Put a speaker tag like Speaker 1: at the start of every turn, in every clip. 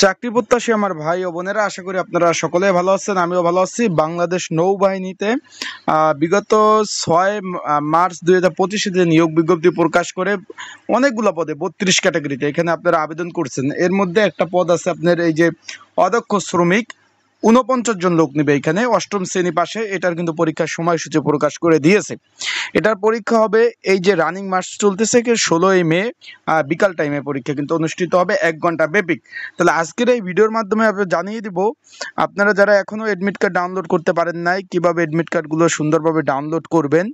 Speaker 1: চাকরি প্রত্যাশী আমার ভাই ও বোনেরা, আশা করি আপনারা সকলে ভালো আছেন। আমিও ভালো আছি। বাংলাদেশ নৌবাহিনীতে বিগত 6 মার্চ 2025 যে নিয়োগ বিজ্ঞপ্তি প্রকাশ করে অনেকগুলো পদে 32 ক্যাটাগরিতে এখানে আপনারা আবেদন করছেন। এর মধ্যে একটা পদ আছে আপনার এই যে অদক্ষ শ্রমিক, 49 জন লোক নেবে এখানে, অষ্টম শ্রেণী পাশে। এটার কিন্তু পরীক্ষার সময়সূচি প্রকাশ করে দিয়েছে। এটার পরীক্ষা হবে এই যে রানিং মাস চলতেছে 16ই মে, বিকাল টাইমে পরীক্ষা কিন্তু অনুষ্ঠিত হবে 1 ঘন্টা ব্যাপী। তাহলে আজকের এই ভিডিওর মাধ্যমে আমি জানিয়ে দিব আপনারা যারা এখনও অ্যাডমিট কার্ড ডাউনলোড করতে পারেন নাই, কিভাবে অ্যাডমিট কার্ডগুলো সুন্দরভাবে ডাউনলোড করবেন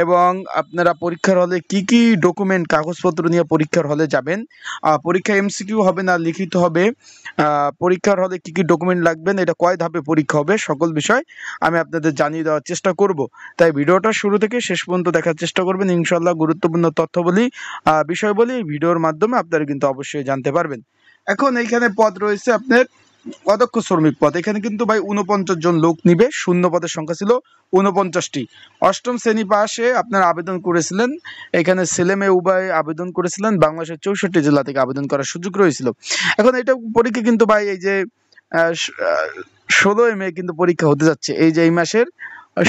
Speaker 1: এবং আপনারা পরীক্ষার হলে কি কি ডকুমেন্ট কাগজপত্র নিয়ে পরীক্ষার হলে যাবেন, পরীক্ষা এমসিকিউ হবে না লিখিত হবে, পরীক্ষার হলে কি কি ডকুমেন্ট লাগবেন, এটা কয় ধাপে পরীক্ষা হবে, সকল বিষয় আমি আপনাদের জানিয়ে দেওয়ার চেষ্টা করব। তাই ভিডিওটা শুরু থেকে শেষ পর্যন্ত দেখার চেষ্টা করবেন। ইনশাআল্লাহ গুরুত্বপূর্ণ তথ্য বিষয় বলি এই ভিডিওর মাধ্যমে আপনারা কিন্তু অবশ্যই জানতে পারবেন। এখন এইখানে পদ রয়েছে আপনার অদক্ষ শ্রমিক পদ। এখানে কিন্তু ভাই 49 জন লোক নিবে। শূন্য পদের সংখ্যা ছিল 49টি। অষ্টম শ্রেণী পাশে আপনারা আবেদন করেছিলেন। এখানে ছেলে মেয়ে উভয় আবেদন করেছিলেন। বাংলাদেশের 64 জেলা থেকে আবেদন করার সুযোগ রয়েছিল। এখন এটা পরীক্ষা কিন্তু ভাই এই যে 16ই মে কিন্তু পরীক্ষা হতে যাচ্ছে। এই যে এই মাসের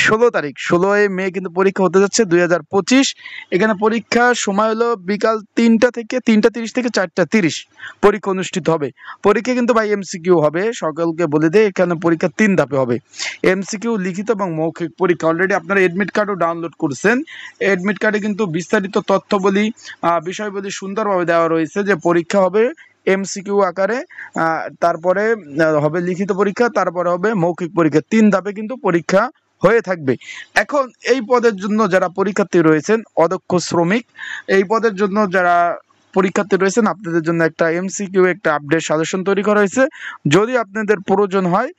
Speaker 1: 16ই মে কিন্তু পরীক্ষা হতে যাচ্ছে 2025। এখানে পরীক্ষার সময় হলো বিকাল 3টা থেকে 3:30 থেকে 4:30 পরীক্ষা অনুষ্ঠিত হবে। পরীক্ষা কিন্তু ভাই এমসিকিউ হবে, সকলকে বলে দেয়। এখানে পরীক্ষা 3 ধাপে হবে, এমসিকিউ, লিখিত এবং মৌখিক পরীক্ষা। অলরেডি আপনারা এডমিট কার্ডও ডাউনলোড করছেন। এডমিট কার্ডে কিন্তু বিস্তারিত তথ্যবলী বিষয়বলী সুন্দরভাবে দেওয়া রয়েছে যে পরীক্ষা হবে এমসিকিউ আকারে, তারপরে হবে লিখিত পরীক্ষা, তারপরে হবে মৌখিক পরীক্ষা। 3 ধাপে কিন্তু পরীক্ষা হয়ে থাকবে। এখন এই পদের জন্য যারা পরীক্ষার্থী রয়েছেন অদক্ষ শ্রমিক, এই পদের জন্য যারা পরীক্ষার্থী রয়েছেন আপনাদের জন্য একটা এমসিকিউ একটা আপডেট সাজেশন তৈরি করা হয়েছে। যদি আপনাদের প্রয়োজন হয়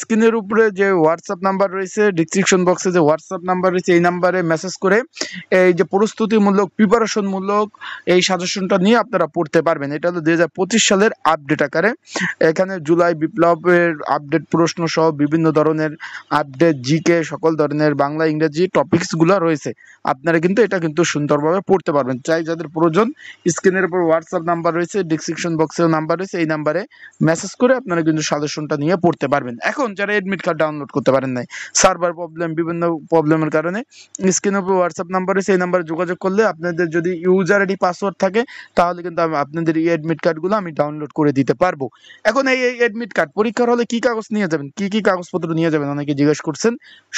Speaker 1: স্ক্রিনের উপরে যে হোয়াটসঅ্যাপ নাম্বার রয়েছে, ডিসক্রিপশন বক্সে যে হোয়াটসঅ্যাপ নাম্বার রয়েছে, এই নাম্বারে মেসেজ করে এই যে প্রস্তুতিমূলক প্রিপারেশনমূলক এই সাজেশনটা নিয়ে আপনারা পড়তে পারবেন। এটা হলো 2025 সালের আপডেট আকারে। এখানে জুলাই বিপ্লবের আপডেট প্রশ্ন সহ বিভিন্ন ধরনের আপডেট, জিকে, সকল ধরনের বাংলা ইংরেজি টপিকসগুলো রয়েছে। আপনারা কিন্তু এটা কিন্তু সুন্দরভাবে পড়তে পারবেন। চাই যাদের প্রয়োজন স্ক্রিনের উপর হোয়াটসঅ্যাপ নাম্বার রয়েছে, ডিসক্রিপশন বক্সেও নাম্বার রয়েছে, এই নাম্বারে মেসেজ করে আপনারা কিন্তু সাজেশনটা নিয়ে পড়তে পারবেন। এখন যারা এডমিট কার্ড ডাউনলোড করতে পারেন নাই, সার্ভার প্রবলেম, বিভিন্ন প্রবলেমের কারণে স্ক্রিনের উপর হোয়াটসঅ্যাপ নাম্বার রয়েছে, এই নাম্বারে যোগাযোগ করলে আপনাদের যদি ইউজার আইডি পাসওয়ার্ড থাকে তাহলে কিন্তু আপনাদের এই এডমিট কার্ডগুলো আমি ডাউনলোড করে দিতে পারবো। এখন এই এডমিট কার্ড পরীক্ষার হলে কি কাগজ নিয়ে যাবেন, কি কি কাগজপত্র নিয়ে যাবেন অনেকে জিজ্ঞেস করছেন।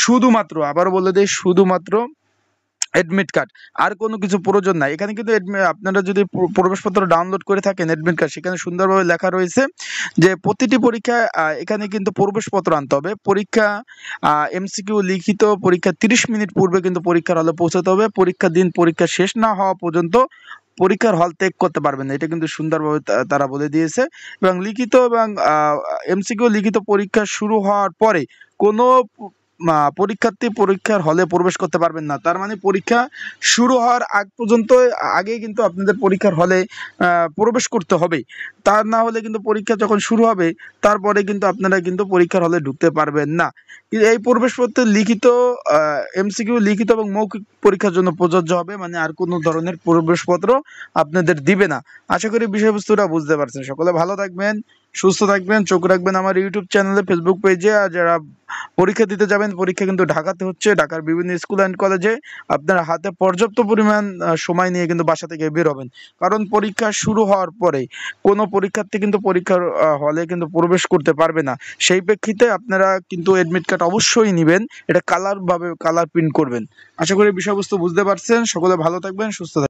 Speaker 1: শুধুমাত্র, আবারও বলে দেই, শুধুমাত্র এডমিট কার্ড, আর কোনো কিছু প্রয়োজন নাই। এখানে কিন্তু আপনারা যদি প্রবেশপত্র ডাউনলোড করে থাকেন এডমিট কার্ড, সেখানে সুন্দরভাবে লেখা রয়েছে যে প্রতিটি পরীক্ষায় এখানে কিন্তু প্রবেশপত্র আনতে হবে। পরীক্ষা এমসিকিউ লিখিত পরীক্ষা 30 মিনিট পূর্বে কিন্তু পরীক্ষার হলে পৌঁছাতে হবে। পরীক্ষার দিন পরীক্ষা শেষ না হওয়া পর্যন্ত পরীক্ষার হল ত্যাগ করতে পারবেন না। এটা কিন্তু সুন্দরভাবে তারা বলে দিয়েছে। এবং লিখিত এবং এমসিকিউ লিখিত পরীক্ষা শুরু হওয়ার পরে কোনো পরীক্ষার্থী পরীক্ষার হলে প্রবেশ করতে পারবেন না। তার মানে পরীক্ষা শুরু হওয়ার আগ পর্যন্ত আগেই কিন্তু আপনাদের পরীক্ষার হলে প্রবেশ করতে হবে। তা না হলে কিন্তু পরীক্ষা যখন শুরু হবে তারপরে কিন্তু আপনারা কিন্তু পরীক্ষার হলে ঢুকতে পারবেন না। এই প্রবেশপত্র লিখিত এমসিকিউ লিখিত এবং মৌখিক পরীক্ষার জন্য প্রযোজ্য হবে, মানে আর কোনো ধরনের প্রবেশপত্র আপনাদের দিবে না। আশা করি বিষয়বস্তুটা বুঝতে পারছেন। সকলে ভালো থাকবেন, সুস্থ থাকবেন, চোখ রাখবেন আমার ইউটিউব চ্যানেলে, ফেসবুক পেজে। আর যারা পরীক্ষা দিতে যাবেন, পরীক্ষা কিন্তু ঢাকাতে হচ্ছে, ঢাকার বিভিন্ন স্কুল অ্যান্ড কলেজে। আপনারা হাতে পর্যাপ্ত পরিমাণ সময় নিয়ে কিন্তু বাসা থেকে বের হবেন, কারণ পরীক্ষা শুরু হওয়ার পরে কোনো পরীক্ষার্থী কিন্তু পরীক্ষার হলে কিন্তু প্রবেশ করতে পারবে না। সেই প্রেক্ষিতে আপনারা কিন্তু এডমিট কার্ড অবশ্যই নেবেন, এটা কালার প্রিন্ট করবেন। আশা করি বিষয়বস্তু বুঝতে পারছেন। সকলে ভালো থাকবেন, সুস্থ থাকবেন।